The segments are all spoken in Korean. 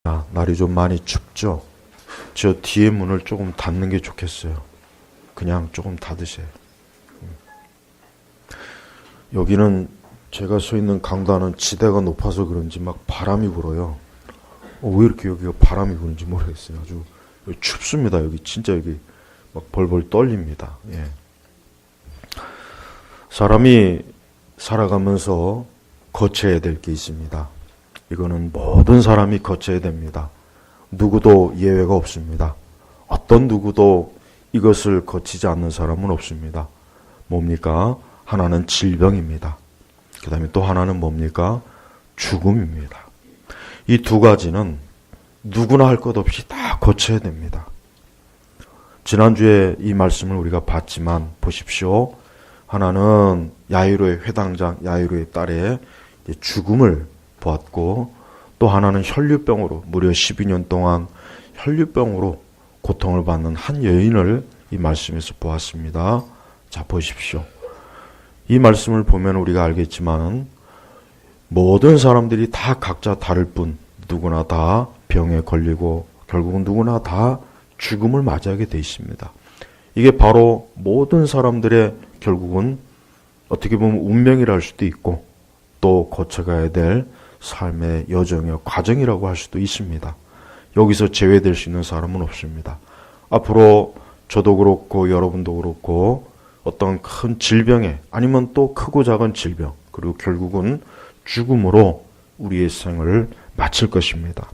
날이 좀 많이 춥죠? 저 뒤에 문을 조금 닫는 게 좋겠어요. 그냥 조금 닫으세요. 여기는 제가 서 있는 강단은 지대가 높아서 그런지 막 바람이 불어요. 왜 이렇게 여기가 바람이 부는지 모르겠어요. 아주 춥습니다. 여기 진짜 여기 막 벌벌 떨립니다. 예. 사람이 살아가면서 거쳐야 될 게 있습니다. 이거는 모든 사람이 거쳐야 됩니다. 누구도 예외가 없습니다. 어떤 누구도 이것을 거치지 않는 사람은 없습니다. 뭡니까? 하나는 질병입니다. 그 다음에 또 하나는 뭡니까? 죽음입니다. 이 두 가지는 누구나 할 것 없이 다 거쳐야 됩니다. 지난주에 이 말씀을 우리가 봤지만 보십시오. 하나는 야이로의 회당장, 야이로의 딸의 죽음을 보았고, 또 하나는 혈류병으로 무려 12년 동안 혈류병으로 고통을 받는 한 여인을 이 말씀에서 보았습니다. 자, 보십시오. 이 말씀을 보면 우리가 알겠지만 모든 사람들이 다 각자 다를 뿐 누구나 다 병에 걸리고 결국은 누구나 다 죽음을 맞이하게 돼 있습니다. 이게 바로 모든 사람들의 결국은 어떻게 보면 운명이라 할 수도 있고 또 거쳐가야 될 삶의 여정의 과정이라고 할 수도 있습니다. 여기서 제외될 수 있는 사람은 없습니다. 앞으로 저도 그렇고 여러분도 그렇고 어떤 큰 질병에 아니면 또 크고 작은 질병 그리고 결국은 죽음으로 우리의 생을 마칠 것입니다.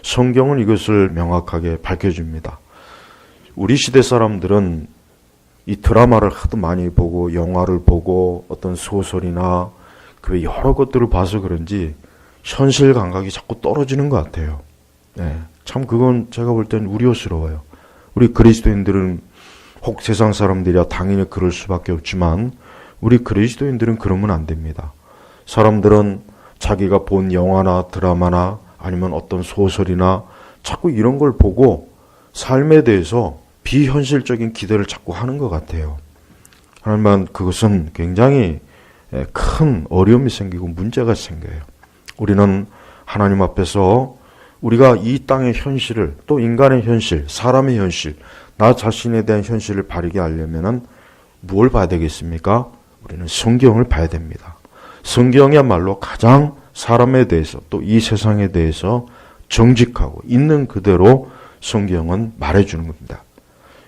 성경은 이것을 명확하게 밝혀줍니다. 우리 시대 사람들은 이 드라마를 하도 많이 보고 영화를 보고 어떤 소설이나 그 여러 것들을 봐서 그런지 현실 감각이 자꾸 떨어지는 것 같아요. 네, 참 그건 제가 볼 땐 우려스러워요. 우리 그리스도인들은 혹 세상 사람들이야 당연히 그럴 수밖에 없지만 우리 그리스도인들은 그러면 안 됩니다. 사람들은 자기가 본 영화나 드라마나 아니면 어떤 소설이나 자꾸 이런 걸 보고 삶에 대해서 비현실적인 기대를 자꾸 하는 것 같아요. 하지만 그것은 굉장히 큰 어려움이 생기고 문제가 생겨요. 우리는 하나님 앞에서 우리가 이 땅의 현실을 또 인간의 현실, 사람의 현실, 나 자신에 대한 현실을 바르게 하려면은 무엇을 봐야 되겠습니까? 우리는 성경을 봐야 됩니다. 성경이야말로 가장 사람에 대해서 또 이 세상에 대해서 정직하고 있는 그대로 성경은 말해주는 겁니다.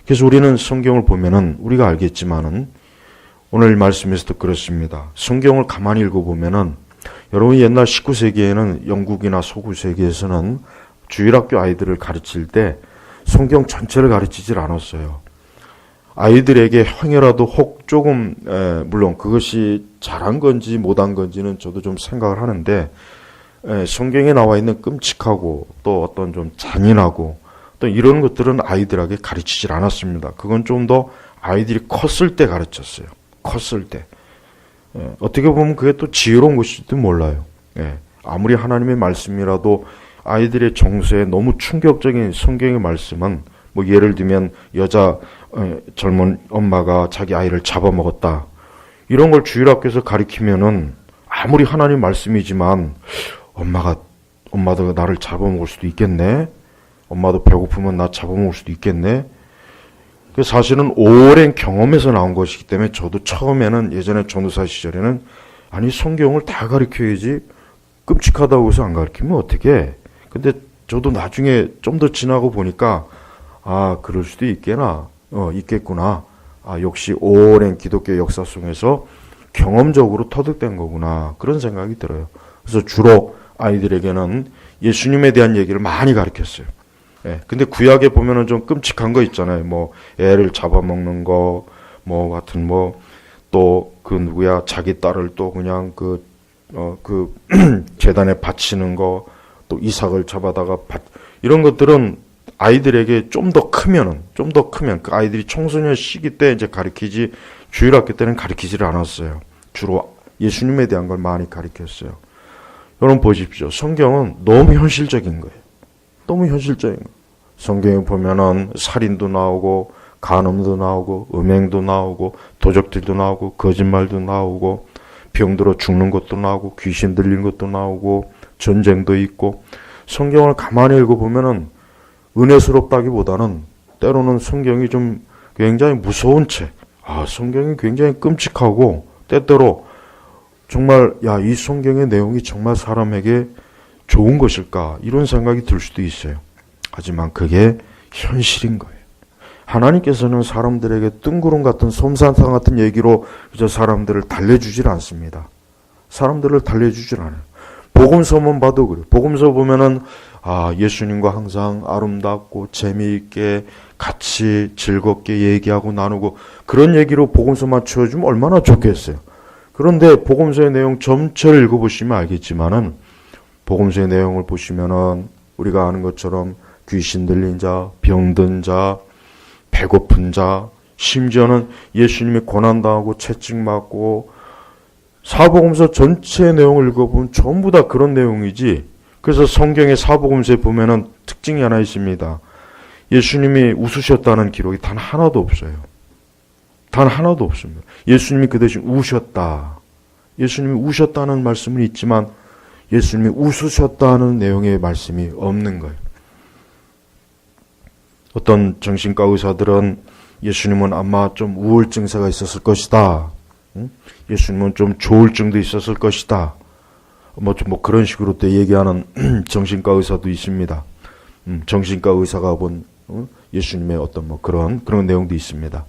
그래서 우리는 성경을 보면은 우리가 알겠지만은 오늘 말씀에서도 그렇습니다. 성경을 가만히 읽어보면은 여러분 옛날 19세기에는 영국이나 서구 세계에서는 주일학교 아이들을 가르칠 때 성경 전체를 가르치질 않았어요. 아이들에게 행여라도 혹 조금 물론 그것이 잘한 건지 못한 건지는 저도 좀 생각을 하는데 성경에 나와 있는 끔찍하고 또 어떤 좀 잔인하고 또 이런 것들은 아이들에게 가르치질 않았습니다. 그건 좀 더 아이들이 컸을 때 가르쳤어요. 컸을 때. 어떻게 보면 그게 또 지혜로운 것일지도 몰라요. 아무리 하나님의 말씀이라도 아이들의 정서에 너무 충격적인 성경의 말씀은 뭐 예를 들면 여자 젊은 엄마가 자기 아이를 잡아먹었다. 이런 걸 주일학교에서 가르치면은 아무리 하나님 말씀이지만 엄마도 나를 잡아먹을 수도 있겠네. 엄마도 배고프면 나 잡아먹을 수도 있겠네. 사실은 오랜 경험에서 나온 것이기 때문에 저도 처음에는 예전에 전도사 시절에는 아니 성경을 다 가르쳐야지 끔찍하다고 해서 안 가르치면 어떡해. 근데 저도 나중에 좀 더 지나고 보니까 그럴 수도 있겠구나. 역시 오랜 기독교 역사 속에서 경험적으로 터득된 거구나. 그런 생각이 들어요. 그래서 주로 아이들에게는 예수님에 대한 얘기를 많이 가르쳤어요. 근데 구약에 보면은 좀 끔찍한 거 있잖아요. 뭐 애를 잡아먹는 거, 뭐 같은 또 그 누구야 자기 딸을 또 그냥 그 제단에 바치는 거, 또 이삭을 잡아다가 이런 것들은 아이들에게 좀 더 크면 그 아이들이 청소년 시기 때 이제 가르치지 주일학교 때는 가르치지를 않았어요. 주로 예수님에 대한 걸 많이 가르쳤어요. 여러분 보십시오. 성경은 너무 현실적인 거예요. 너무 현실적인 거예요. 성경에 보면은 살인도 나오고 간음도 나오고 음행도 나오고 도적질도 나오고 거짓말도 나오고 병들어 죽는 것도 나오고 귀신 들린 것도 나오고 전쟁도 있고 성경을 가만히 읽어보면은 은혜스럽다기보다는 때로는 성경이 좀 굉장히 무서운 책, 성경이 굉장히 끔찍하고 때때로 정말 이 성경의 내용이 정말 사람에게 좋은 것일까 이런 생각이 들 수도 있어요. 하지만 그게 현실인 거예요. 하나님께서는 사람들에게 뜬구름 같은 솜사탕 같은 얘기로 그저 사람들을 달래주질 않습니다. 사람들을 달래주질 않아요. 복음서만 봐도 그래요. 복음서 보면은 예수님과 항상 아름답고 재미있게 같이 즐겁게 얘기하고 나누고 그런 얘기로 복음서만 채워주면 얼마나 좋겠어요. 그런데 복음서의 내용 전체를 읽어보시면 알겠지만은 복음서의 내용을 보시면은 우리가 아는 것처럼 귀신 들린 자, 병든 자, 배고픈 자, 심지어는 예수님이 고난당하고 채찍맞고 사복음서 전체의 내용을 읽어보면 전부 다 그런 내용이지. 그래서 성경의 사복음서에 보면은 특징이 하나 있습니다. 예수님이 웃으셨다는 기록이 단 하나도 없어요. 단 하나도 없습니다. 예수님이 그 대신 우셨다. 예수님이 우셨다는 말씀은 있지만 예수님이 웃으셨다는 내용의 말씀이 없는 거예요. 어떤 정신과 의사들은 예수님은 아마 좀 우울 증세가 있었을 것이다. 예수님은 좀 조울증도 있었을 것이다. 뭐 그런 식으로 또 얘기하는 정신과 의사도 있습니다. 정신과 의사가 본 예수님의 어떤 그런 내용도 있습니다.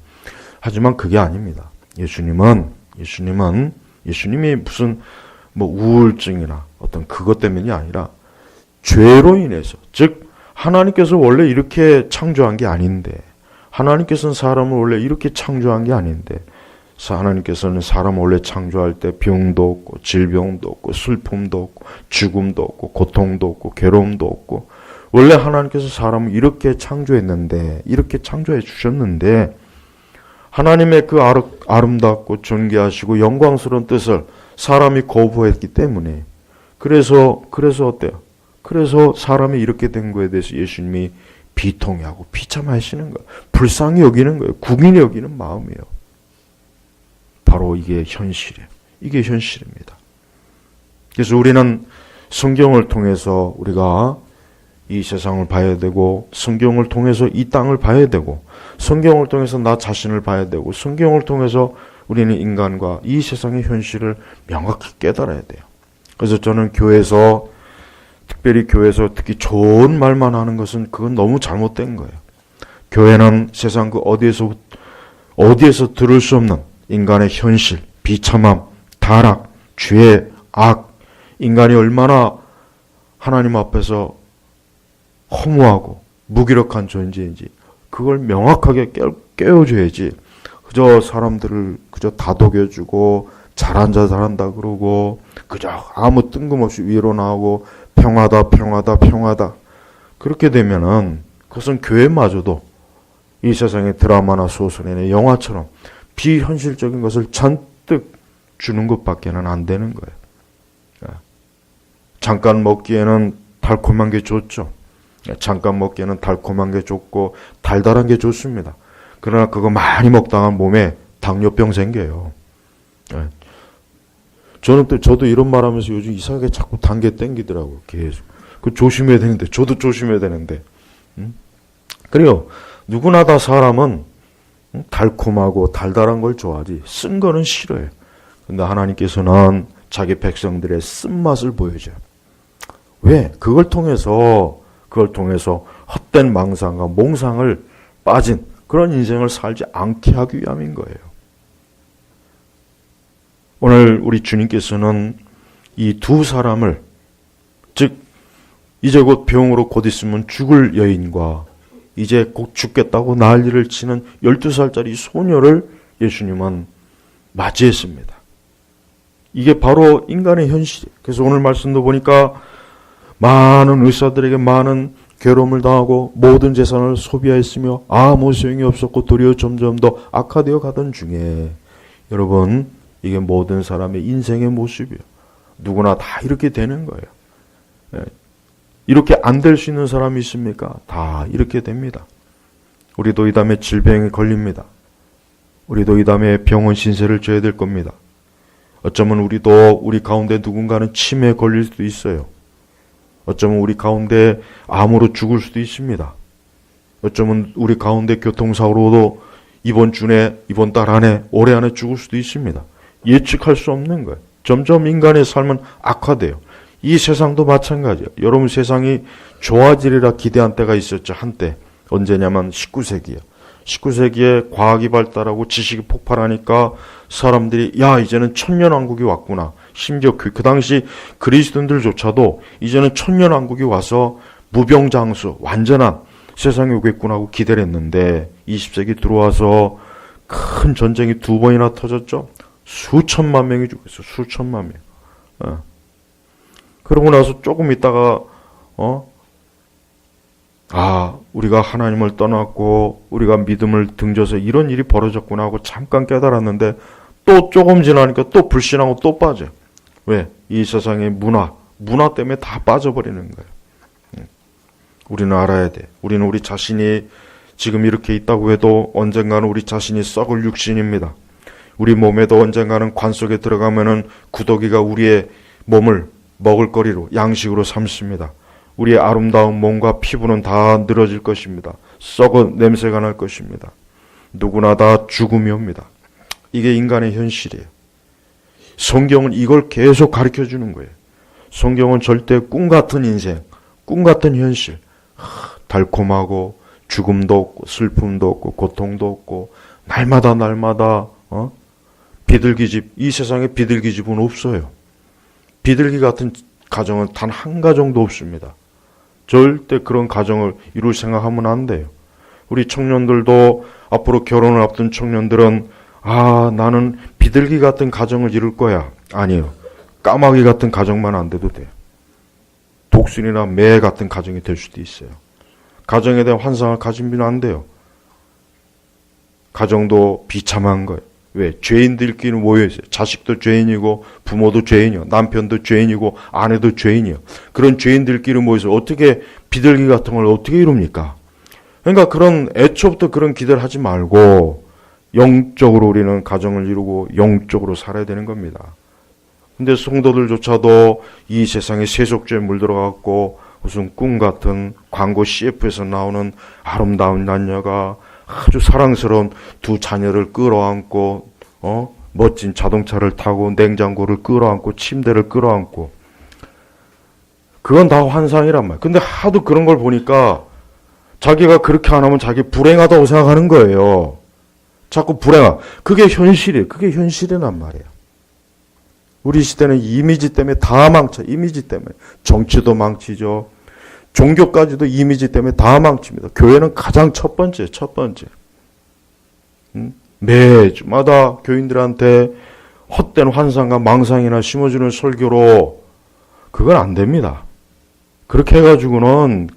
하지만 그게 아닙니다. 예수님이 무슨 우울증이나 어떤 그것 때문이 아니라 죄로 인해서, 즉 하나님께서 원래 이렇게 창조한 게 아닌데, 하나님께서는 사람을 원래 이렇게 창조한 게 아닌데, 하나님께서는 사람을 원래 창조할 때 병도 없고 질병도 없고 슬픔도 없고 죽음도 없고 고통도 없고 괴로움도 없고, 원래 하나님께서 사람을 이렇게 창조했는데, 이렇게 창조해 주셨는데 하나님의 그 아름답고 존귀하시고 영광스러운 뜻을 사람이 거부했기 때문에, 그래서 어때요? 그래서 사람이 이렇게 된 거에 대해서 예수님이 비통해하고 비참하시는 거예요. 불쌍히 여기는 거예요. 국인이 여기는 마음이에요. 바로 이게 현실이에요. 이게 현실입니다. 그래서 우리는 성경을 통해서 우리가 이 세상을 봐야 되고, 성경을 통해서 이 땅을 봐야 되고, 성경을 통해서 나 자신을 봐야 되고, 성경을 통해서 우리는 인간과 이 세상의 현실을 명확히 깨달아야 돼요. 그래서 저는 특별히 교회에서 특히 좋은 말만 하는 것은 그건 너무 잘못된 거예요. 교회는 세상 그 어디에서 들을 수 없는 인간의 현실, 비참함, 타락, 죄, 악, 인간이 얼마나 하나님 앞에서 허무하고 무기력한 존재인지 그걸 명확하게 깨워줘야지, 그저 사람들을 그저 다독여주고 잘한 자 잘한다 그러고 그저 아무 뜬금없이 위로 나오고 평화다 그렇게 되면은 그것은 교회마저도 이 세상의 드라마나 소설이나 영화처럼 비현실적인 것을 잔뜩 주는 것밖에는 안 되는 거예요. 잠깐 먹기에는 달콤한 게 좋죠. 잠깐 먹기에는 달콤한 게 좋고 달달한 게 좋습니다. 그러나 그거 많이 먹다가 몸에 당뇨병 생겨요. 저도 이런 말 하면서 요즘 이상하게 자꾸 단 게 땡기더라고요. 계속. 그 조심해야 되는데, 저도 조심해야 되는데. 그래요. 누구나 다 사람은 달콤하고 달달한 걸 좋아하지 쓴 거는 싫어요. 근데 하나님께서는 자기 백성들의 쓴맛을 보여줘요. 왜? 그걸 통해서 헛된 망상과 몽상을 빠진 그런 인생을 살지 않게 하기 위함인 거예요. 오늘 우리 주님께서는 이 두 사람을, 즉 이제 곧 병으로 곧 있으면 죽을 여인과 이제 곧 죽겠다고 난리를 치는 12살짜리 소녀를 예수님은 맞이했습니다. 이게 바로 인간의 현실이에요. 그래서 오늘 말씀도 보니까 많은 의사들에게 많은 괴로움을 당하고 모든 재산을 소비하였으며 아무 소용이 없었고 도리어 점점 더 악화되어 가던 중에, 여러분 이게 모든 사람의 인생의 모습이에요. 누구나 다 이렇게 되는 거예요. 이렇게 안 될 수 있는 사람이 있습니까? 다 이렇게 됩니다. 우리도 이 다음에 질병에 걸립니다. 우리도 이 다음에 병원 신세를 져야 될 겁니다. 어쩌면 우리 가운데 누군가는 치매에 걸릴 수도 있어요. 어쩌면 우리 가운데 암으로 죽을 수도 있습니다. 어쩌면 우리 가운데 교통사고로도 이번 주 내, 이번 달 안에, 올해 안에 죽을 수도 있습니다. 예측할 수 없는 거예요. 점점 인간의 삶은 악화돼요. 이 세상도 마찬가지예요. 여러분, 세상이 좋아지리라 기대한 때가 있었죠. 한때. 언제냐면 19세기예요. 19세기에 과학이 발달하고 지식이 폭발하니까 사람들이 야, 이제는 천년왕국이 왔구나. 심지어 그 당시 그리스도인들조차도 이제는 천년왕국이 와서 무병장수, 완전한 세상이 오겠구나 하고 기대를 했는데 20세기 들어와서 큰 전쟁이 2번이나 터졌죠. 수천만 명이 죽었어요. 수천만 명. 그러고 나서 조금 있다가 우리가 하나님을 떠났고 우리가 믿음을 등져서 이런 일이 벌어졌구나 하고 잠깐 깨달았는데 또 조금 지나니까 또 불신하고 또 빠져요. 왜? 이 세상의 문화 때문에 다 빠져버리는 거예요. 우리는 알아야 돼. 우리는 우리 자신이 지금 이렇게 있다고 해도 언젠가는 우리 자신이 썩을 육신입니다. 우리 몸에도 언젠가는 관 속에 들어가면은 구더기가 우리의 몸을 먹을거리로 양식으로 삼습니다. 우리의 아름다운 몸과 피부는 다 늘어질 것입니다. 썩은 냄새가 날 것입니다. 누구나 다 죽음이 옵니다. 이게 인간의 현실이에요. 성경은 이걸 계속 가르쳐 주는 거예요. 성경은 절대 꿈 같은 인생, 꿈 같은 현실, 달콤하고 죽음도 없고 슬픔도 없고 고통도 없고 날마다 비둘기집, 이 세상에 비둘기집은 없어요. 비둘기 같은 가정은 단 한 가정도 없습니다. 절대 그런 가정을 이룰 생각하면 안 돼요. 우리 청년들도 앞으로 결혼을 앞둔 청년들은 나는 비둘기 같은 가정을 이룰 거야. 아니에요. 까마귀 같은 가정만 안 돼도 돼요. 독수리나 매 같은 가정이 될 수도 있어요. 가정에 대한 환상을 가지면 안 돼요. 가정도 비참한 거예요. 왜? 죄인들끼리 모여있어요. 자식도 죄인이고 부모도 죄인이요. 남편도 죄인이고 아내도 죄인이요. 그런 죄인들끼리 모여서 어떻게 비둘기 같은 걸 어떻게 이룹니까? 그러니까 그런 애초부터 그런 기대를 하지 말고 영적으로 우리는 가정을 이루고 영적으로 살아야 되는 겁니다. 근데 성도들조차도 이 세상에 세속주의에 물들어갖고 무슨 꿈 같은 광고 CF에서 나오는 아름다운 남녀가 아주 사랑스러운 두 자녀를 끌어안고 멋진 자동차를 타고 냉장고를 끌어안고 침대를 끌어안고 그건 다 환상이란 말이에요. 근데 하도 그런 걸 보니까 자기가 그렇게 안 하면 자기 불행하다고 생각하는 거예요. 자꾸 그게 현실이에요. 그게 현실이란 말이에요. 우리 시대는 이미지 때문에 다 망쳐. 이미지 때문에. 정치도 망치죠. 종교까지도 이미지 때문에 다 망칩니다. 교회는 가장 첫 번째. 매주마다 교인들한테 헛된 환상과 망상이나 심어주는 설교로 그건 안 됩니다. 그렇게 해가지고는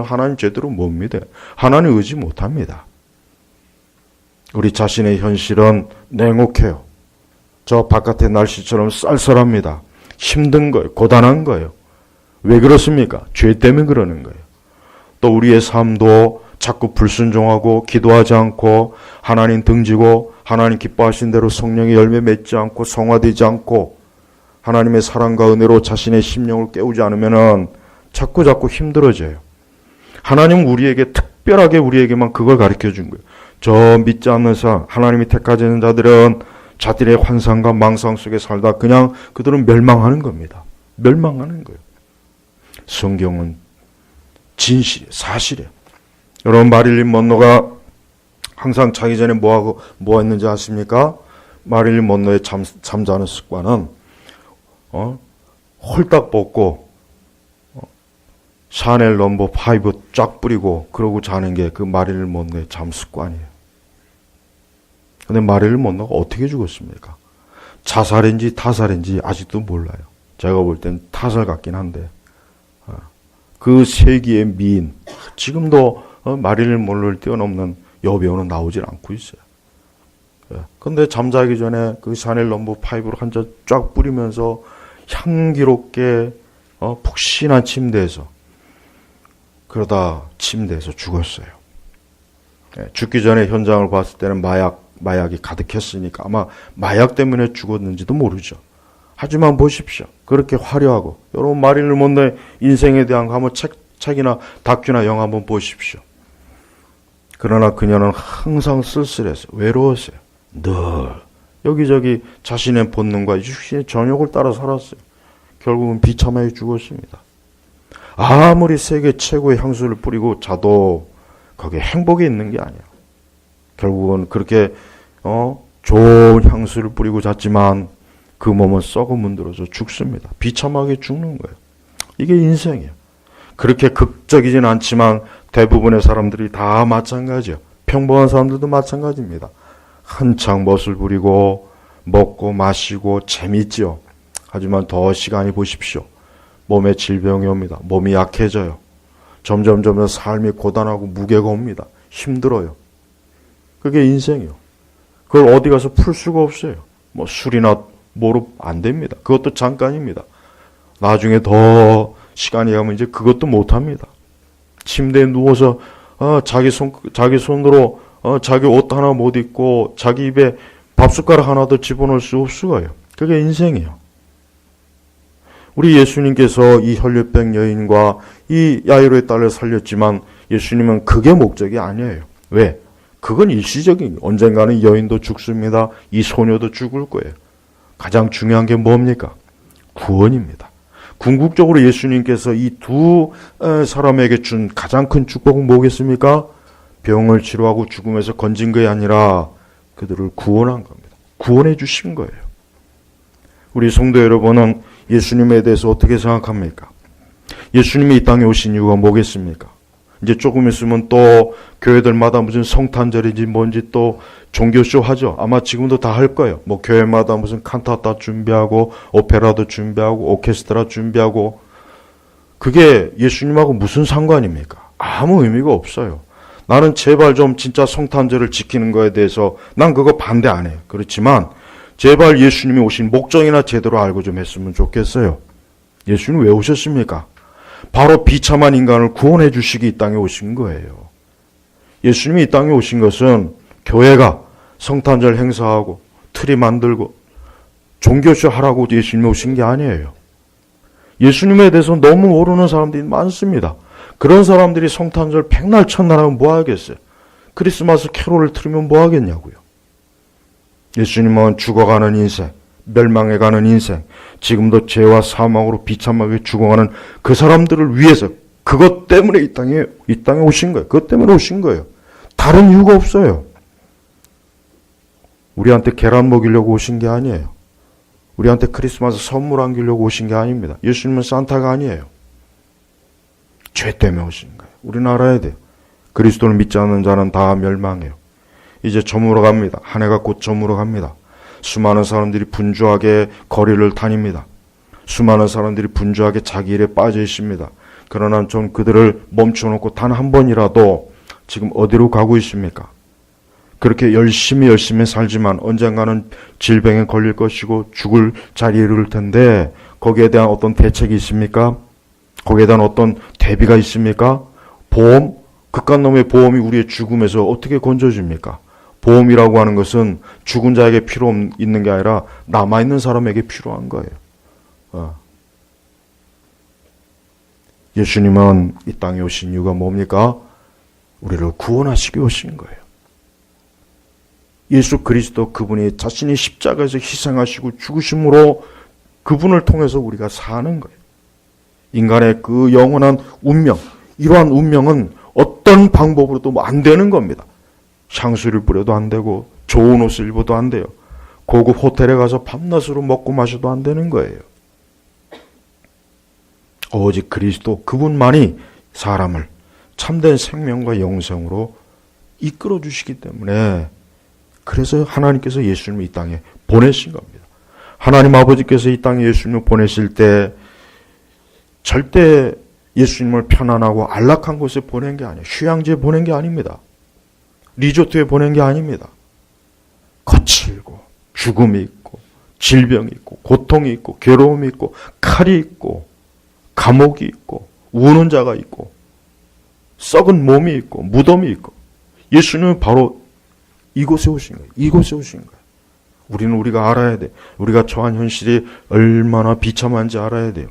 하나님 제대로 못 믿어요. 하나님 의지 못합니다. 우리 자신의 현실은 냉혹해요. 저 바깥의 날씨처럼 쌀쌀합니다. 힘든 거예요. 고단한 거예요. 왜 그렇습니까? 죄 때문에 그러는 거예요. 또 우리의 삶도 자꾸 불순종하고 기도하지 않고 하나님 등지고 하나님 기뻐하신 대로 성령의 열매 맺지 않고 성화되지 않고 하나님의 사랑과 은혜로 자신의 심령을 깨우지 않으면은 자꾸 힘들어져요. 하나님은 우리에게 특별하게 우리에게만 그걸 가르쳐 준 거예요. 저 믿지 않는 사람, 하나님이 택하지 자들은 자들의 환상과 망상 속에 살다 그냥 그들은 멸망하는 겁니다. 멸망하는 거예요. 성경은 진실이에요. 사실이에요. 여러분, 마릴린 먼로가 항상 자기 전에 뭐 했는지 아십니까? 마릴린 먼로의 잠자는 습관은 홀딱 벗고 샤넬 넘버 5 쫙 뿌리고 그러고 자는 게 그 마릴린 먼로의 잠 습관이에요. 근데 마릴린 먼로가 어떻게 죽었습니까? 자살인지 타살인지 아직도 몰라요. 제가 볼 땐 타살 같긴 한데 그 세기의 미인 지금도 마릴린 먼로를 뛰어넘는 여배우는 나오질 않고 있어요. 근데 잠자기 전에 그 샤넬 넘버 5로 한 잔 쫙 뿌리면서 향기롭게 푹신한 침대에서 그러다 침대에서 죽었어요. 죽기 전에 현장을 봤을 때는 마약이 가득했으니까 아마 마약 때문에 죽었는지도 모르죠. 하지만 보십시오. 그렇게 화려하고 여러분 마릴린 먼로의 인생에 대한 한번 책이나 다큐나 영화 한번 보십시오. 그러나 그녀는 항상 쓸쓸했어요. 외로웠어요. 늘 여기저기 자신의 본능과 육신의 정욕을 따라 살았어요. 결국은 비참하게 죽었습니다. 아무리 세계 최고의 향수를 뿌리고 자도 거기에 행복이 있는 게 아니에요. 결국은 그렇게 좋은 향수를 뿌리고 잤지만 그 몸은 썩어 문드러져 죽습니다. 비참하게 죽는 거예요. 이게 인생이에요. 그렇게 극적이진 않지만 대부분의 사람들이 다 마찬가지예요. 평범한 사람들도 마찬가지입니다. 한창 멋을 부리고 먹고 마시고 재밌지요. 하지만 더 시간이 보십시오. 몸에 질병이 옵니다. 몸이 약해져요. 점점 삶이 고단하고 무게가 옵니다. 힘들어요. 그게 인생이요. 그걸 어디 가서 풀 수가 없어요. 뭐 술이나 뭐로 안 됩니다. 그것도 잠깐입니다. 나중에 더 시간이 가면 이제 그것도 못 합니다. 침대에 누워서 자기 손으로 자기 옷 하나 못 입고 자기 입에 밥숟가락 하나도 집어넣을 수 없어요. 그게 인생이에요. 우리 예수님께서 이 혈류병 여인과 이 야이로의 딸을 살렸지만 예수님은 그게 목적이 아니에요. 왜? 그건 일시적인, 언젠가는 여인도 죽습니다. 이 소녀도 죽을 거예요. 가장 중요한 게 뭡니까? 구원입니다. 궁극적으로 예수님께서 이 두 사람에게 준 가장 큰 축복은 뭐겠습니까? 병을 치료하고 죽음에서 건진 것이 아니라 그들을 구원한 겁니다. 구원해 주신 거예요. 우리 성도 여러분은 예수님에 대해서 어떻게 생각합니까? 예수님이 이 땅에 오신 이유가 뭐겠습니까? 이제 조금 있으면 또 교회들마다 무슨 성탄절인지 뭔지 또 종교쇼 하죠. 아마 지금도 다 할 거예요. 뭐 교회마다 무슨 칸타타 준비하고 오페라도 준비하고 오케스트라 준비하고. 그게 예수님하고 무슨 상관입니까? 아무 의미가 없어요. 나는 제발 좀 진짜 성탄절을 지키는 거에 대해서 난 그거 반대 안 해요. 그렇지만 제발 예수님이 오신 목적이나 제대로 알고 좀 했으면 좋겠어요. 예수님 왜 오셨습니까? 바로 비참한 인간을 구원해 주시기 이 땅에 오신 거예요. 예수님이 이 땅에 오신 것은 교회가 성탄절 행사하고 트리 만들고 종교쇼 하라고 예수님이 오신 게 아니에요. 예수님에 대해서 너무 모르는 사람들이 많습니다. 그런 사람들이 성탄절 백날 첫날 하면 뭐 하겠어요? 크리스마스 캐롤을 틀으면 뭐 하겠냐고요. 예수님은 죽어가는 인생, 멸망해가는 인생, 지금도 죄와 사망으로 비참하게 죽어가는 그 사람들을 위해서 그것 때문에 이 땅에 오신 거예요. 그것 때문에 오신 거예요. 다른 이유가 없어요. 우리한테 계란 먹이려고 오신 게 아니에요. 우리한테 크리스마스 선물 안기려고 오신 게 아닙니다. 예수님은 산타가 아니에요. 죄 때문에 오신 거예요. 우리는 알아야 돼요. 그리스도를 믿지 않는 자는 다 멸망해요. 이제 저물어 갑니다. 한 해가 곧 저물어 갑니다. 수많은 사람들이 분주하게 거리를 다닙니다. 수많은 사람들이 분주하게 자기 일에 빠져 있습니다. 그러나 전 그들을 멈춰놓고 단 한 번이라도 지금 어디로 가고 있습니까? 그렇게 열심히 살지만 언젠가는 질병에 걸릴 것이고 죽을 자리에 이를 텐데 거기에 대한 어떤 대책이 있습니까? 거기에 대한 어떤 대비가 있습니까? 보험? 극한놈의 보험이 우리의 죽음에서 어떻게 건져줍니까? 보험이라고 하는 것은 죽은 자에게 필요 있는 게 아니라 남아있는 사람에게 필요한 거예요. 예수님은 이 땅에 오신 이유가 뭡니까? 우리를 구원하시기 오신 거예요. 예수 그리스도 그분이 자신이 십자가에서 희생하시고 죽으심으로 그분을 통해서 우리가 사는 거예요. 인간의 그 영원한 운명, 이러한 운명은 어떤 방법으로도 안 되는 겁니다. 향수를 뿌려도 안 되고 좋은 옷을 입어도 안 돼요. 고급 호텔에 가서 밤낮으로 먹고 마셔도 안 되는 거예요. 오직 그리스도 그분만이 사람을 참된 생명과 영생으로 이끌어 주시기 때문에 그래서 하나님께서 예수님을 이 땅에 보내신 겁니다. 하나님 아버지께서 이 땅에 예수님을 보내실 때 절대 예수님을 편안하고 안락한 곳에 보낸 게 아니에요. 휴양지에 보낸 게 아닙니다. 리조트에 보낸 게 아닙니다. 거칠고 죽음이 있고 질병이 있고 고통이 있고 괴로움이 있고 칼이 있고 감옥이 있고 우는 자가 있고 썩은 몸이 있고 무덤이 있고 예수님은 바로 이곳에 오신 거예요. 이곳에 오신 거예요. 우리는 우리가 알아야 돼. 우리가 처한 현실이 얼마나 비참한지 알아야 돼요.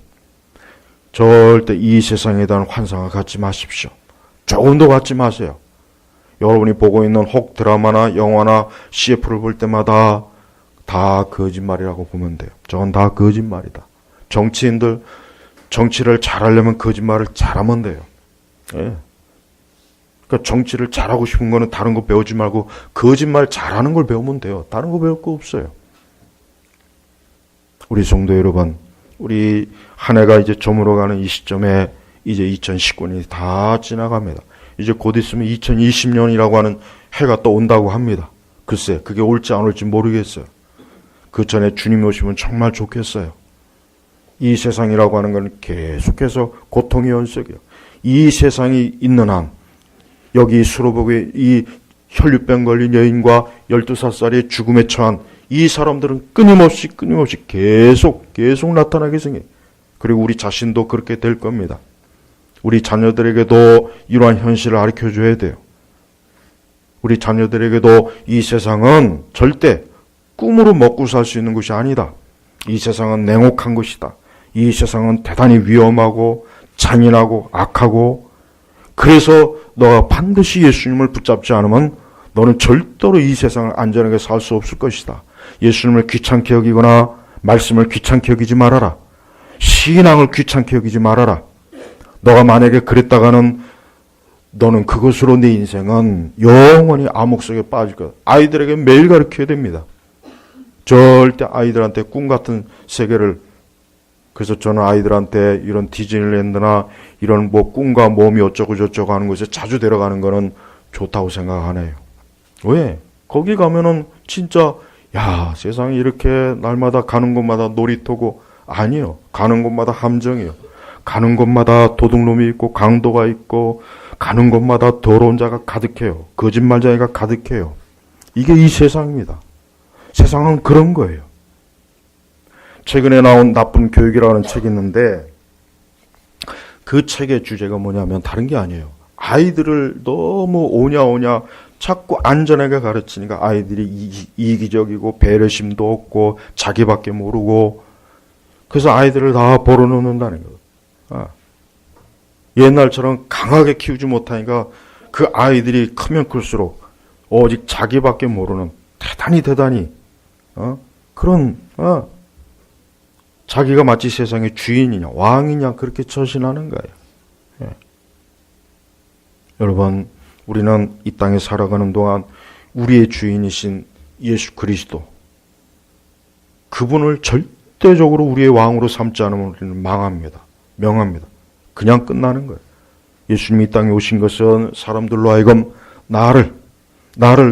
절대 이 세상에 대한 환상을 갖지 마십시오. 조금도 갖지 마세요. 여러분이 보고 있는 혹 드라마나 영화나 CF를 볼 때마다 다 거짓말이라고 보면 돼요. 저건 다 거짓말이다. 정치인들 정치를 잘하려면 거짓말을 잘하면 돼요. 예. 그러니까 정치를 잘하고 싶은 거는 다른 거 배우지 말고 거짓말 잘하는 걸 배우면 돼요. 다른 거 배울 거 없어요. 우리 성도 여러분, 우리 한 해가 이제 저물어가는 이 시점에 이제 2019년이 다 지나갑니다. 이제 곧 있으면 2020년이라고 하는 해가 또 온다고 합니다. 글쎄, 그게 올지 안 올지 모르겠어요. 그 전에 주님이 오시면 정말 좋겠어요. 이 세상이라고 하는 건 계속해서 고통의 연속이에요. 이 세상이 있는 한, 여기 수로복에 이 혈류병 걸린 여인과 12살짜리 죽음에 처한 이 사람들은 끊임없이 계속 나타나게 생겨요. 그리고 우리 자신도 그렇게 될 겁니다. 우리 자녀들에게도 이러한 현실을 가르쳐줘야 돼요. 우리 자녀들에게도 이 세상은 절대 꿈으로 먹고 살 수 있는 것이 아니다. 이 세상은 냉혹한 것이다. 이 세상은 대단히 위험하고 잔인하고 악하고, 그래서 너가 반드시 예수님을 붙잡지 않으면 너는 절대로 이 세상을 안전하게 살 수 없을 것이다. 예수님을 귀찮게 여기거나 말씀을 귀찮게 여기지 말아라. 신앙을 귀찮게 여기지 말아라. 너가 만약에 그랬다가는 너는 그것으로 네 인생은 영원히 암흑 속에 빠질 거야. 아이들에게 매일 가르쳐야 됩니다. 절대 아이들한테 꿈 같은 세계를, 그래서 저는 아이들한테 이런 디즈니랜드나 이런 뭐 꿈과 몸이 어쩌고 저쩌고 하는 곳에 자주 데려가는 거는 좋다고 생각하네요. 왜? 거기 가면은 진짜 야, 세상이 이렇게 날마다 가는 곳마다 놀이터고, 아니요. 가는 곳마다 함정이요. 가는 곳마다 도둑놈이 있고 강도가 있고, 가는 곳마다 더러운 자가 가득해요. 거짓말쟁이가 가득해요. 이게 이 세상입니다. 세상은 그런 거예요. 최근에 나온 나쁜 교육이라는 책이 있는데, 그 책의 주제가 뭐냐면 다른 게 아니에요. 아이들을 너무 오냐 자꾸 안전하게 가르치니까 아이들이 이기적이고 배려심도 없고 자기밖에 모르고, 그래서 아이들을 다 벌어놓는다는 거예요. 옛날처럼 강하게 키우지 못하니까 그 아이들이 크면 클수록 오직 자기밖에 모르는 대단히 그런 자기가 마치 세상의 주인이냐 왕이냐 그렇게 처신하는 거예요. 예. 여러분, 우리는 이 땅에 살아가는 동안 우리의 주인이신 예수 그리스도, 그분을 절대적으로 우리의 왕으로 삼지 않으면 우리는 망합니다. 명합니다. 그냥 끝나는 거예요. 예수님이 이 땅에 오신 것은 사람들로 하여금 나를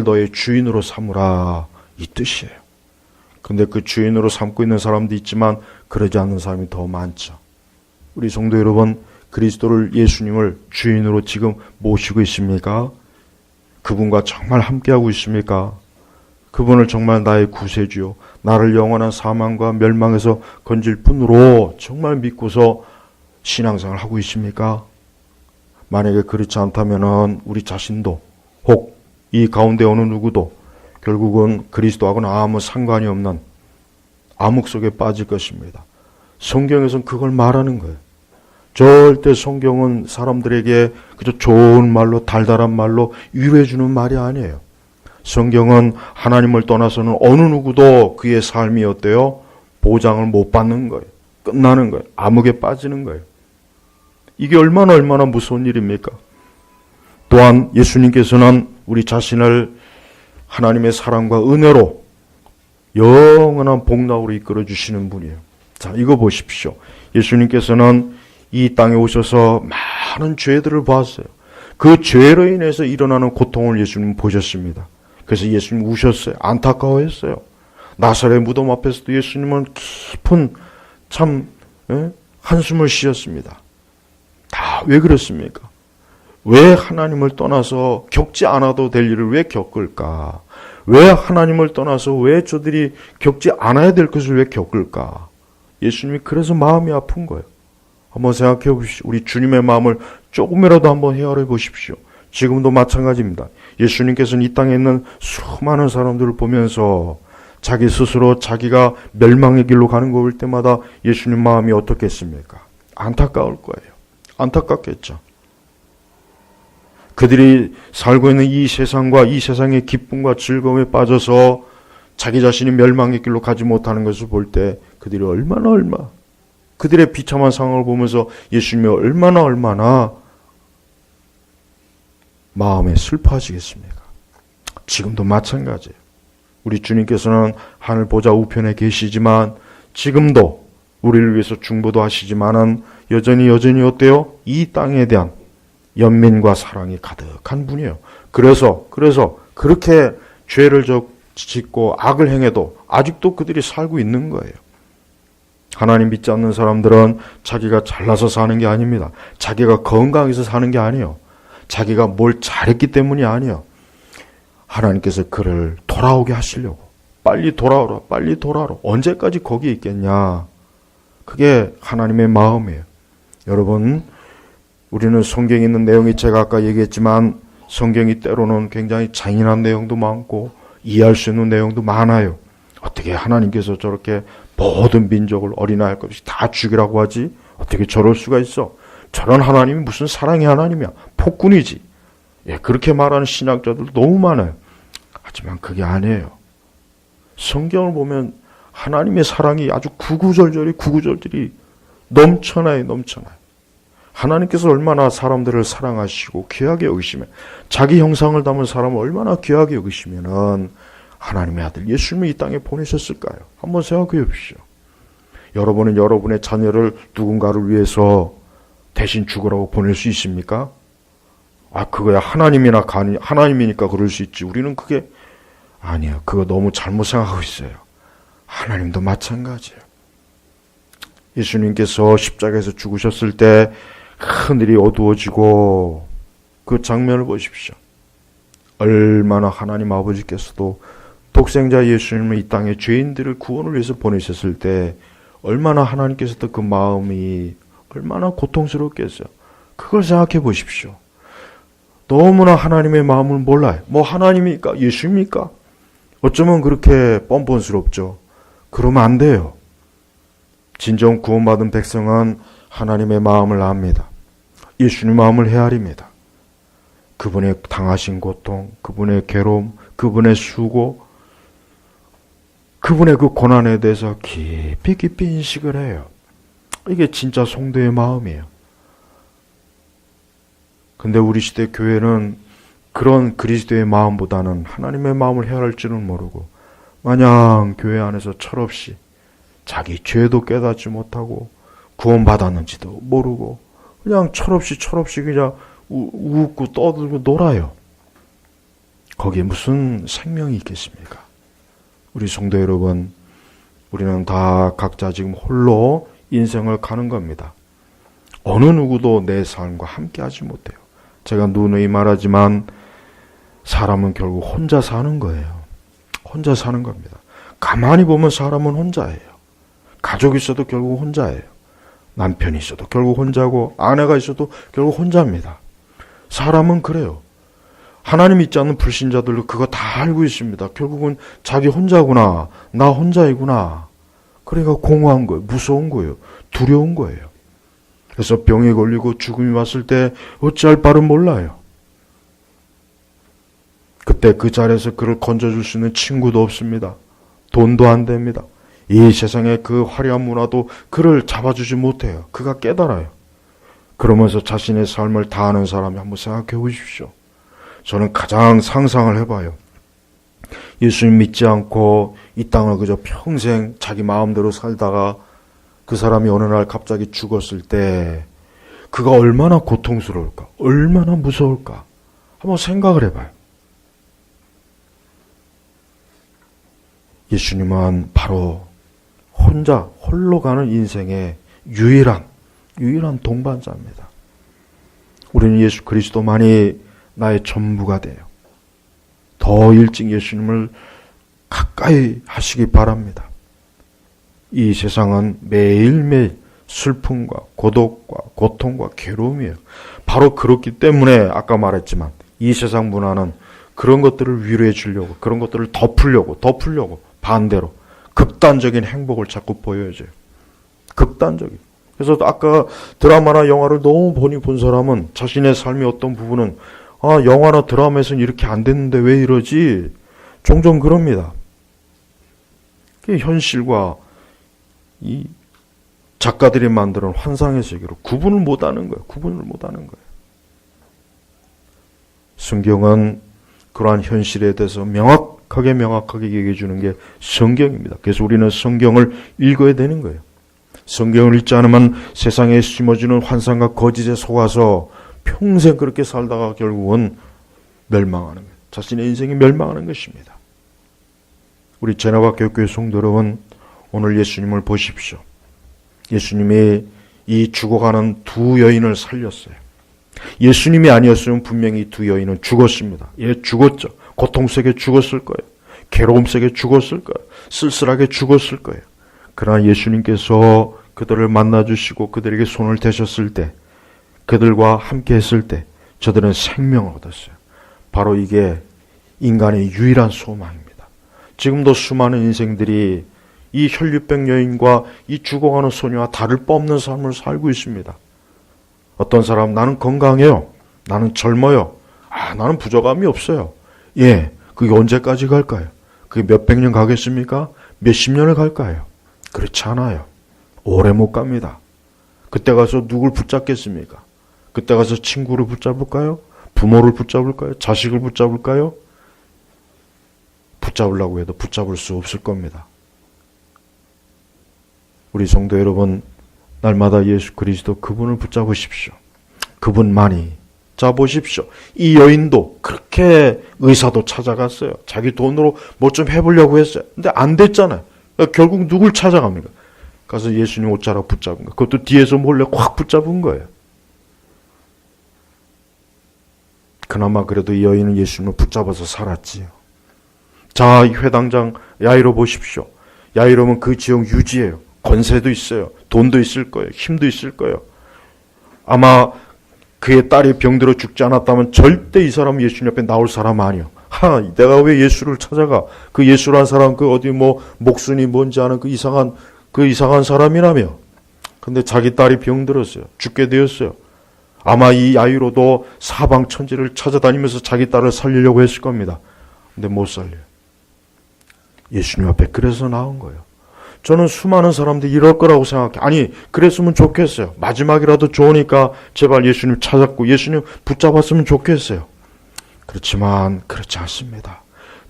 너의 주인으로 삼으라, 이 뜻이에요. 근데 그 주인으로 삼고 있는 사람도 있지만 그러지 않는 사람이 더 많죠. 우리 성도 여러분, 그리스도를, 예수님을 주인으로 지금 모시고 있습니까? 그분과 정말 함께하고 있습니까? 그분을 정말 나의 구세주요, 나를 영원한 사망과 멸망에서 건질 분으로 정말 믿고서 신앙생활을 하고 있습니까? 만약에 그렇지 않다면 우리 자신도 혹 이 가운데 어느 누구도 결국은 그리스도하고는 아무 상관이 없는 암흑 속에 빠질 것입니다. 성경에서는 그걸 말하는 거예요. 절대 성경은 사람들에게 그저 좋은 말로, 달달한 말로 위로해주는 말이 아니에요. 성경은 하나님을 떠나서는 어느 누구도 그의 삶이 어때요? 보장을 못 받는 거예요. 끝나는 거예요. 암흑에 빠지는 거예요. 이게 얼마나 무서운 일입니까? 또한 예수님께서는 우리 자신을 하나님의 사랑과 은혜로 영원한 복락으로 이끌어 주시는 분이에요. 자, 이거 보십시오. 예수님께서는 이 땅에 오셔서 많은 죄들을 보았어요. 그 죄로 인해서 일어나는 고통을 예수님 보셨습니다. 그래서 예수님 우셨어요. 안타까워했어요. 나사렛 무덤 앞에서도 예수님은 깊은 한숨을 쉬었습니다. 다 왜 그랬습니까? 왜 하나님을 떠나서 겪지 않아도 될 일을 왜 겪을까? 왜 하나님을 떠나서 왜 저들이 겪지 않아야 될 것을 왜 겪을까? 예수님이 그래서 마음이 아픈 거예요. 한번 생각해 보십시오. 우리 주님의 마음을 조금이라도 한번 헤아려 보십시오. 지금도 마찬가지입니다. 예수님께서는 이 땅에 있는 수많은 사람들을 보면서 자기 스스로 자기가 멸망의 길로 가는 거 볼 때마다 예수님 마음이 어떻겠습니까? 안타까울 거예요. 안타깝겠죠. 그들이 살고 있는 이 세상과 이 세상의 기쁨과 즐거움에 빠져서 자기 자신이 멸망의 길로 가지 못하는 것을 볼 때 그들이 얼마나 그들의 비참한 상황을 보면서 예수님이 얼마나 마음에 슬퍼하시겠습니까? 지금도 마찬가지예요. 우리 주님께서는 하늘 보좌 우편에 계시지만 지금도 우리를 위해서 중보도 하시지만은 여전히 어때요? 이 땅에 대한 연민과 사랑이 가득한 분이에요. 그래서 그렇게 죄를 짓고 악을 행해도 아직도 그들이 살고 있는 거예요. 하나님 믿지 않는 사람들은 자기가 잘나서 사는 게 아닙니다. 자기가 건강해서 사는 게 아니에요. 자기가 뭘 잘했기 때문이 아니에요. 하나님께서 그를 돌아오게 하시려고. 빨리 돌아오라. 언제까지 거기에 있겠냐. 그게 하나님의 마음이에요. 여러분, 우리는 성경에 있는 내용이 제가 아까 얘기했지만 성경이 때로는 굉장히 잔인한 내용도 많고 이해할 수 있는 내용도 많아요. 어떻게 하나님께서 저렇게 모든 민족을 어린아이 할 것 없이 다 죽이라고 하지? 어떻게 저럴 수가 있어? 저런 하나님이 무슨 사랑의 하나님이야? 폭군이지. 그렇게 말하는 신학자들도 너무 많아요. 하지만 그게 아니에요. 성경을 보면 하나님의 사랑이 아주 구구절절이 넘쳐나요. 하나님께서 얼마나 사람들을 사랑하시고 귀하게 여기시면, 자기 형상을 담은 사람을 얼마나 귀하게 여기시면은 하나님의 아들 예수님을 이 땅에 보내셨을까요? 한번 생각해 보십시오. 여러분은 여러분의 자녀를 누군가를 위해서 대신 죽으라고 보낼 수 있습니까? 그거야 하나님이니까 그럴 수 있지. 우리는 그게 아니에요. 그거 너무 잘못 생각하고 있어요. 하나님도 마찬가지예요. 예수님께서 십자가에서 죽으셨을 때 하늘이 어두워지고 그 장면을 보십시오. 얼마나 하나님 아버지께서도 독생자 예수님을 이 땅에 죄인들을 구원을 위해서 보내셨을 때 얼마나 하나님께서도 그 마음이 얼마나 고통스럽겠어요. 그걸 생각해 보십시오. 너무나 하나님의 마음을 몰라요. 하나님입니까? 예수입니까? 어쩌면 그렇게 뻔뻔스럽죠. 그러면 안 돼요. 진정 구원받은 백성은 하나님의 마음을 압니다. 예수님 마음을 헤아립니다. 그분의 당하신 고통, 그분의 괴로움, 그분의 수고, 그분의 그 고난에 대해서 깊이 인식을 해요. 이게 진짜 성도의 마음이에요. 근데 우리 시대 교회는 그런 그리스도의 마음보다는 하나님의 마음을 헤아릴 줄은 모르고 마냥 교회 안에서 철없이 자기 죄도 깨닫지 못하고 구원받았는지도 모르고 그냥 철없이 그냥 웃고 떠들고 놀아요. 거기에 무슨 생명이 있겠습니까? 우리 성도 여러분, 우리는 다 각자 지금 홀로 인생을 가는 겁니다. 어느 누구도 내 삶과 함께 하지 못해요. 제가 누누이 말하지만 사람은 결국 혼자 사는 거예요. 혼자 사는 겁니다. 가만히 보면 사람은 혼자예요. 가족이 있어도 결국 혼자예요. 남편이 있어도 결국 혼자고 아내가 있어도 결국 혼자입니다. 사람은 그래요. 하나님 믿지 않는 불신자들도 그거 다 알고 있습니다. 결국은 자기 혼자구나. 나 혼자이구나. 그러니까 공허한 거예요. 무서운 거예요. 두려운 거예요. 그래서 병에 걸리고 죽음이 왔을 때 어찌할 바를 몰라요. 그때 그 자리에서 그를 건져줄 수 있는 친구도 없습니다. 돈도 안 됩니다. 이 세상의 그 화려한 문화도 그를 잡아주지 못해요. 그가 깨달아요. 그러면서 자신의 삶을 다하는 사람이 한번 생각해 보십시오. 저는 가장 상상을 해봐요. 예수님 믿지 않고 이 땅을 그저 평생 자기 마음대로 살다가 그 사람이 어느 날 갑자기 죽었을 때 그가 얼마나 고통스러울까? 얼마나 무서울까? 한번 생각을 해봐요. 예수님은 바로 홀로 가는 인생의 유일한 동반자입니다. 우리는 예수 그리스도만이 나의 전부가 돼요. 더 일찍 예수님을 가까이 하시기 바랍니다. 이 세상은 매일매일 슬픔과 고독과 고통과 괴로움이에요. 바로 그렇기 때문에 아까 말했지만 이 세상 문화는 그런 것들을 위로해 주려고, 그런 것들을 덮으려고 반대로 극단적인 행복을 자꾸 보여줘요. 극단적인. 그래서 아까 드라마나 영화를 너무 본 사람은 자신의 삶의 어떤 부분은 영화나 드라마에서는 이렇게 안 됐는데 왜 이러지? 종종 그럽니다. 그게 현실과 이 작가들이 만드는 환상의 세계로 구분을 못하는 거예요. 구분을 못하는 거예요. 성경은 그러한 현실에 대해서 명확하게 얘기해 주는 게 성경입니다. 그래서 우리는 성경을 읽어야 되는 거예요. 성경을 읽지 않으면 세상에 심어주는 환상과 거짓에 속아서 평생 그렇게 살다가 결국은 멸망하는 거예요. 자신의 인생이 멸망하는 것입니다. 우리 제나바 교회 성도 여러분, 오늘 예수님을 보십시오. 예수님이 이 죽어가는 두 여인을 살렸어요. 예수님이 아니었으면 분명히 두 여인은 죽었습니다. 예, 죽었죠. 고통 속에 죽었을 거예요. 괴로움 속에 죽었을 거예요. 쓸쓸하게 죽었을 거예요. 그러나 예수님께서 그들을 만나주시고 그들에게 손을 대셨을 때, 그들과 함께 했을 때 저들은 생명을 얻었어요. 바로 이게 인간의 유일한 소망입니다. 지금도 수많은 인생들이 이 혈류병 여인과 이 죽어가는 소녀와 다를 바 없는 삶을 살고 있습니다. 어떤 사람 나는 건강해요. 나는 젊어요. 나는 부족함이 없어요. 예, 그게 언제까지 갈까요? 그게 몇백 년 가겠습니까? 몇십 년을 갈까요? 그렇지 않아요. 오래 못 갑니다. 그때 가서 누굴 붙잡겠습니까? 그때 가서 친구를 붙잡을까요? 부모를 붙잡을까요? 자식을 붙잡을까요? 붙잡으려고 해도 붙잡을 수 없을 겁니다. 우리 성도 여러분, 날마다 예수 그리스도 그분을 붙잡으십시오. 그분만이. 자, 보십시오. 이 여인도 그렇게 의사도 찾아갔어요. 자기 돈으로 뭐 좀 해보려고 했어요. 근데 안 됐잖아요. 결국 누굴 찾아갑니까? 가서 예수님 옷자락 붙잡은 거예요. 그것도 뒤에서 몰래 확 붙잡은 거예요. 그나마 그래도 이 여인은 예수님을 붙잡아서 살았지요. 자, 이 회당장 야이로 보십시오. 야이로는 그 지역 유지예요. 권세도 있어요. 돈도 있을 거예요. 힘도 있을 거예요. 아마 그의 딸이 병들어 죽지 않았다면 절대 이 사람은 예수님 옆에 나올 사람 아니요. 내가 왜 예수를 찾아가? 그 예수란 사람 그 어디 뭐 목순이 뭔지 아는 그 이상한 사람이라며. 근데 자기 딸이 병들었어요. 죽게 되었어요. 아마 이 야이로도 사방 천지를 찾아다니면서 자기 딸을 살리려고 했을 겁니다. 근데 못 살려요. 예수님 앞에 그래서 나온 거예요. 저는 수많은 사람들이 이럴 거라고 생각해. 아니, 그랬으면 좋겠어요. 마지막이라도 좋으니까 제발 예수님 찾았고 예수님 붙잡았으면 좋겠어요. 그렇지만 그렇지 않습니다.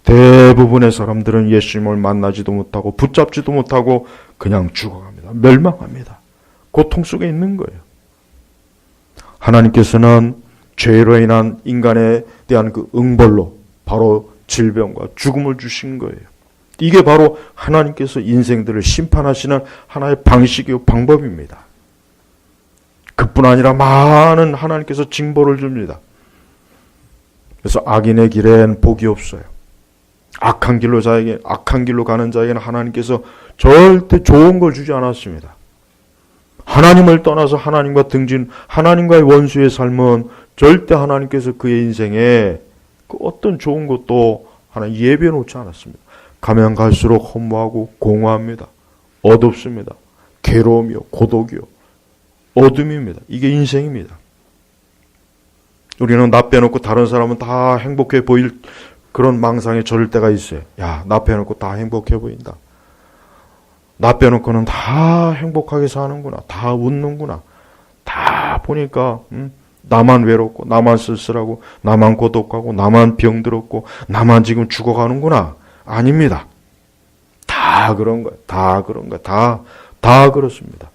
대부분의 사람들은 예수님을 만나지도 못하고 붙잡지도 못하고 그냥 죽어갑니다. 멸망합니다. 고통 속에 있는 거예요. 하나님께서는 죄로 인한 인간에 대한 그 응벌로 바로 질병과 죽음을 주신 거예요. 이게 바로 하나님께서 인생들을 심판하시는 하나의 방식이요 방법입니다. 그뿐 아니라 많은 하나님께서 징벌을 줍니다. 그래서 악인의 길엔 복이 없어요. 악한 길로 가는 자에게는 하나님께서 절대 좋은 걸 주지 않았습니다. 하나님을 떠나서 하나님과 등진, 하나님과의 원수의 삶은 절대 하나님께서 그의 인생에 그 어떤 좋은 것도 하나 예비해 놓지 않았습니다. 가면 갈수록 허무하고 공허합니다. 어둡습니다. 괴로움이요, 고독이요, 어둠입니다. 이게 인생입니다. 우리는 나 빼놓고 다른 사람은 다 행복해 보일 그런 망상에 절을 때가 있어요. 야, 나 빼놓고 다 행복해 보인다. 나 빼놓고는 다 행복하게 사는구나. 다 웃는구나. 다 보니까 나만 외롭고 나만 쓸쓸하고 나만 고독하고 나만 병들었고 나만 지금 죽어가는구나. 아닙니다. 다 그런 거예요. 다 그런 거예요. 다 그렇습니다.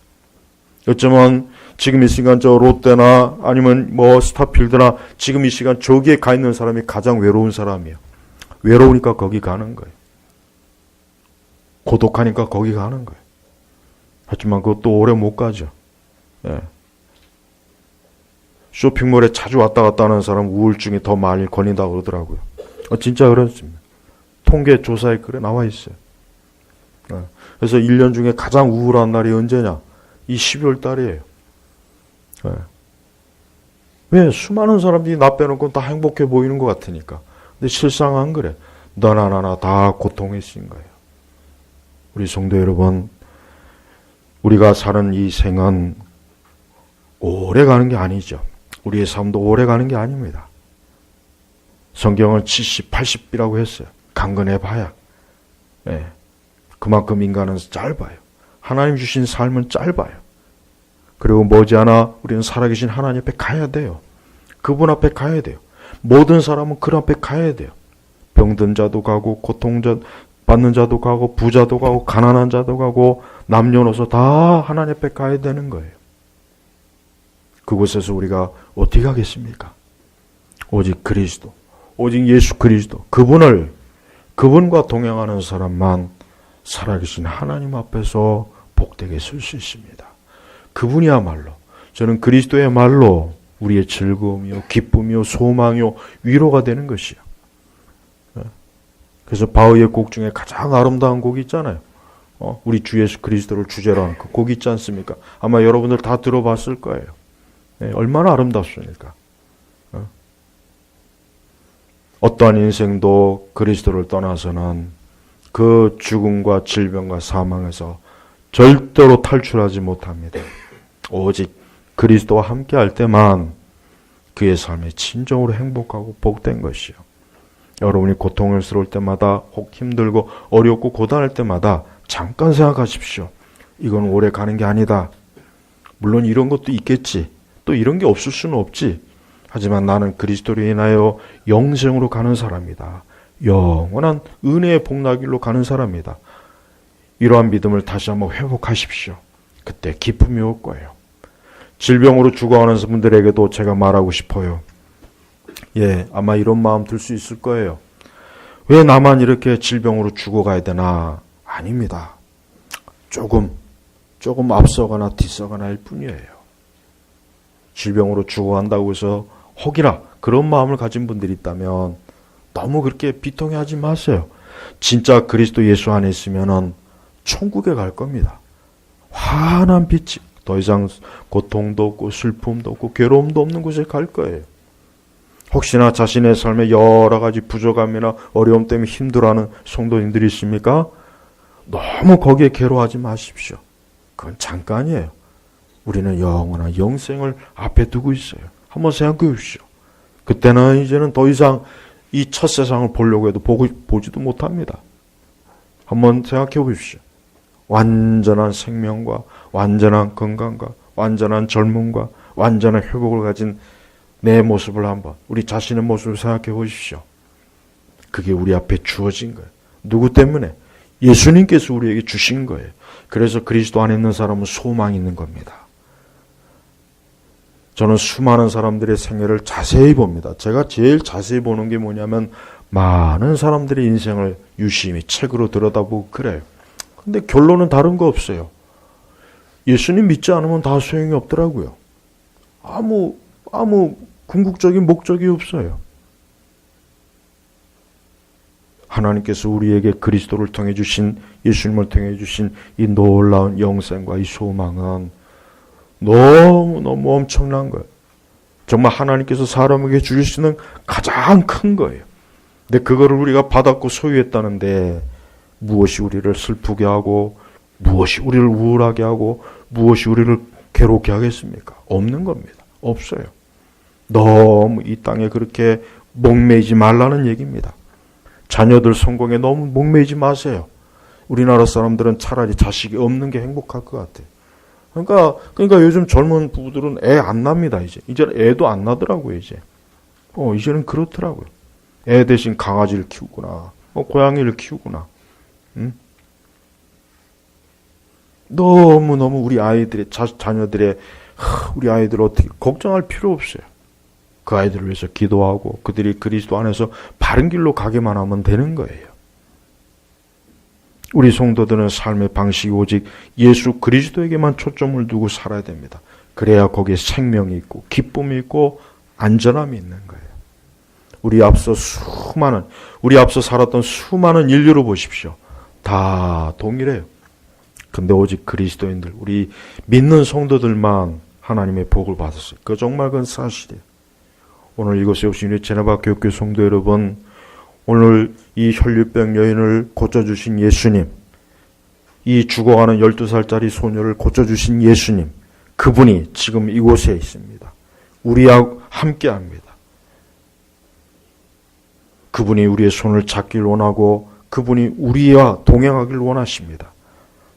어쩌면 지금 이 시간 저 롯데나 아니면 뭐 스타필드나 지금 이 시간 저기에 가 있는 사람이 가장 외로운 사람이에요. 외로우니까 거기 가는 거예요. 고독하니까 거기 가는 거예요. 하지만 그것도 오래 못 가죠. 예. 쇼핑몰에 자주 왔다 갔다 하는 사람 우울증이 더 많이 걸린다고 그러더라고요. 진짜 그렇습니다. 통계 조사에 그래 나와 있어요. 예. 그래서 1년 중에 가장 우울한 날이 언제냐? 이 12월 달이에요. 예. 왜? 수많은 사람들이 나 빼놓고 다 행복해 보이는 것 같으니까. 근데 실상 안 그래. 너나 나나 다 고통에 쓰인 거예요. 우리 성도 여러분, 우리가 사는 이 생은 오래 가는 게 아니죠. 우리의 삶도 오래 가는 게 아닙니다. 성경은 70, 80이라고 했어요. 강건해봐야. 예. 그만큼 인간은 짧아요. 하나님 주신 삶은 짧아요. 그리고 머지않아 우리는 살아계신 하나님 앞에 가야 돼요. 그분 앞에 가야 돼요. 모든 사람은 그 앞에 가야 돼요. 병든 자도 가고, 고통받는 자도 가고, 부자도 가고, 가난한 자도 가고, 남녀노소 다 하나님 앞에 가야 되는 거예요. 그곳에서 우리가 어떻게 가겠습니까? 오직 그리스도, 오직 예수 그리스도, 그분과 동행하는 사람만 살아계신 하나님 앞에서 복되게 설 수 있습니다. 그분이야말로, 저는 그리스도의 말로 우리의 즐거움이요, 기쁨이요, 소망이요, 위로가 되는 것이요. 그래서 바흐의 곡 중에 가장 아름다운 곡이 있잖아요. 우리 주 예수 그리스도를 주제로 하는 그 곡이 있지 않습니까? 아마 여러분들 다 들어봤을 거예요. 얼마나 아름답습니까? 어떠한 인생도 그리스도를 떠나서는 그 죽음과 질병과 사망에서 절대로 탈출하지 못합니다. 오직 그리스도와 함께 할 때만 그의 삶이 진정으로 행복하고 복된 것이요. 여러분이 고통을 스러울 때마다, 혹 힘들고 어렵고 고단할 때마다 잠깐 생각하십시오. 이건 오래 가는 게 아니다. 물론 이런 것도 있겠지. 또 이런 게 없을 수는 없지. 하지만 나는 그리스도로 인하여 영생으로 가는 사람이다. 영원한 은혜의 복락길로 가는 사람이다. 이러한 믿음을 다시 한번 회복하십시오. 그때 기쁨이 올 거예요. 질병으로 죽어가는 분들에게도 제가 말하고 싶어요. 아마 이런 마음 들 수 있을 거예요. 왜 나만 이렇게 질병으로 죽어가야 되나? 아닙니다. 조금 앞서거나 뒤서거나 할 뿐이에요. 질병으로 죽어간다고 해서 혹이나 그런 마음을 가진 분들이 있다면 너무 그렇게 비통해하지 마세요. 진짜 그리스도 예수 안에 있으면은 천국에 갈 겁니다. 환한 빛이, 더 이상 고통도 없고 슬픔도 없고 괴로움도 없는 곳에 갈 거예요. 혹시나 자신의 삶에 여러 가지 부족함이나 어려움 때문에 힘들어하는 성도님들이 있습니까? 너무 거기에 괴로워하지 마십시오. 그건 잠깐이에요. 우리는 영원한 영생을 앞에 두고 있어요. 한번 생각해 보십시오. 그때는 이제는 더 이상 이 첫 세상을 보려고 해도 보지도 못합니다. 한번 생각해 보십시오. 완전한 생명과 완전한 건강과 완전한 젊음과 완전한 회복을 가진 내 모습을 한번, 우리 자신의 모습을 생각해 보십시오. 그게 우리 앞에 주어진 거예요. 누구 때문에? 예수님께서 우리에게 주신 거예요. 그래서 그리스도 안에 있는 사람은 소망이 있는 겁니다. 저는 수많은 사람들의 생애를 자세히 봅니다. 제가 제일 자세히 보는 게 뭐냐면 많은 사람들의 인생을 유심히 책으로 들여다보고 그래요. 근데 결론은 다른 거 없어요. 예수님 믿지 않으면 다 소용이 없더라고요. 아무 궁극적인 목적이 없어요. 하나님께서 우리에게 그리스도를 통해 주신, 예수님을 통해 주신 이 놀라운 영생과 이 소망은 너무 엄청난 거예요. 정말 하나님께서 사람에게 주실 수 있는 가장 큰 거예요. 근데 그거를 우리가 받았고 소유했다는데 무엇이 우리를 슬프게 하고, 무엇이 우리를 우울하게 하고, 무엇이 우리를 괴롭게 하겠습니까? 없는 겁니다. 없어요. 너무 이 땅에 그렇게 목매이지 말라는 얘기입니다. 자녀들 성공에 너무 목매이지 마세요. 우리나라 사람들은 차라리 자식이 없는 게 행복할 것 같아요. 그러니까 요즘 젊은 부부들은 애 안 납니다, 이제. 이제는 애도 안 나더라고요, 이제. 이제는 그렇더라고요. 애 대신 강아지를 키우거나, 고양이를 키우거나, 너무너무 우리 아이들의, 자녀들의, 우리 아이들 어떻게, 걱정할 필요 없어요. 그 아이들을 위해서 기도하고, 그들이 그리스도 안에서 바른 길로 가게만 하면 되는 거예요. 우리 성도들은 삶의 방식이 오직 예수 그리스도에게만 초점을 두고 살아야 됩니다. 그래야 거기에 생명이 있고 기쁨이 있고 안전함이 있는 거예요. 우리 앞서 살았던 수많은 인류를 보십시오. 다 동일해요. 근데 오직 그리스도인들, 우리 믿는 성도들만 하나님의 복을 받았어요. 그건 사실이에요. 오늘 이곳에 오신 우리 제네바 교육교 성도 여러분, 오늘 이 혈류병 여인을 고쳐주신 예수님, 이 죽어가는 12살짜리 소녀를 고쳐주신 예수님, 그분이 지금 이곳에 있습니다. 우리와 함께합니다. 그분이 우리의 손을 잡길 원하고 그분이 우리와 동행하길 원하십니다.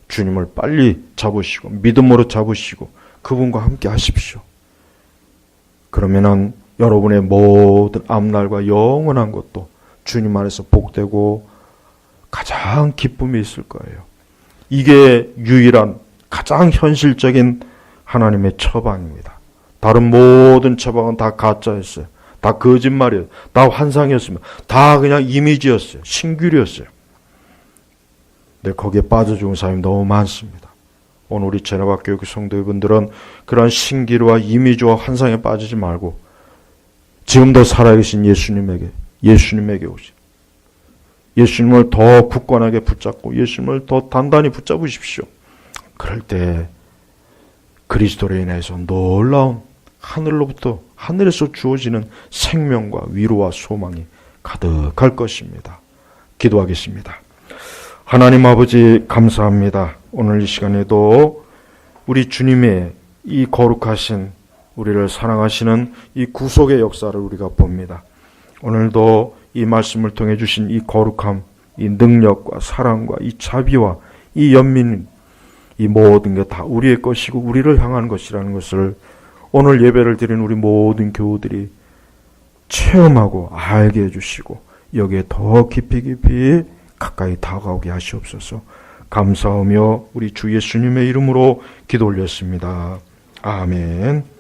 주님을 빨리 잡으시고 믿음으로 잡으시고 그분과 함께 하십시오. 그러면은 여러분의 모든 앞날과 영원한 것도 주님 안에서 복되고 가장 기쁨이 있을 거예요. 이게 유일한 가장 현실적인 하나님의 처방입니다. 다른 모든 처방은 다 가짜였어요. 다 거짓말이었어요. 다 환상이었습니다. 다 그냥 이미지였어요. 신규리였어요. 근데 거기에 빠져 죽은 사람이 너무 많습니다. 오늘 우리 제나바교육 성도분들은 그런 신기루와 이미지와 환상에 빠지지 말고 지금도 살아계신 예수님에게 오시. 예수님을 더 굳건하게 붙잡고 예수님을 더 단단히 붙잡으십시오. 그럴 때 그리스도로 인해서 놀라운 하늘에서 주어지는 생명과 위로와 소망이 가득할 것입니다. 기도하겠습니다. 하나님 아버지 감사합니다. 오늘 이 시간에도 우리 주님의 이 거룩하신 우리를 사랑하시는 이 구속의 역사를 우리가 봅니다. 오늘도 이 말씀을 통해 주신 이 거룩함, 이 능력과 사랑과 이 자비와 이 연민, 이 모든 게 다 우리의 것이고 우리를 향한 것이라는 것을 오늘 예배를 드린 우리 모든 교우들이 체험하고 알게 해주시고 여기에 더 깊이 가까이 다가오게 하시옵소서. 감사하며 우리 주 예수님의 이름으로 기도 올렸습니다. 아멘.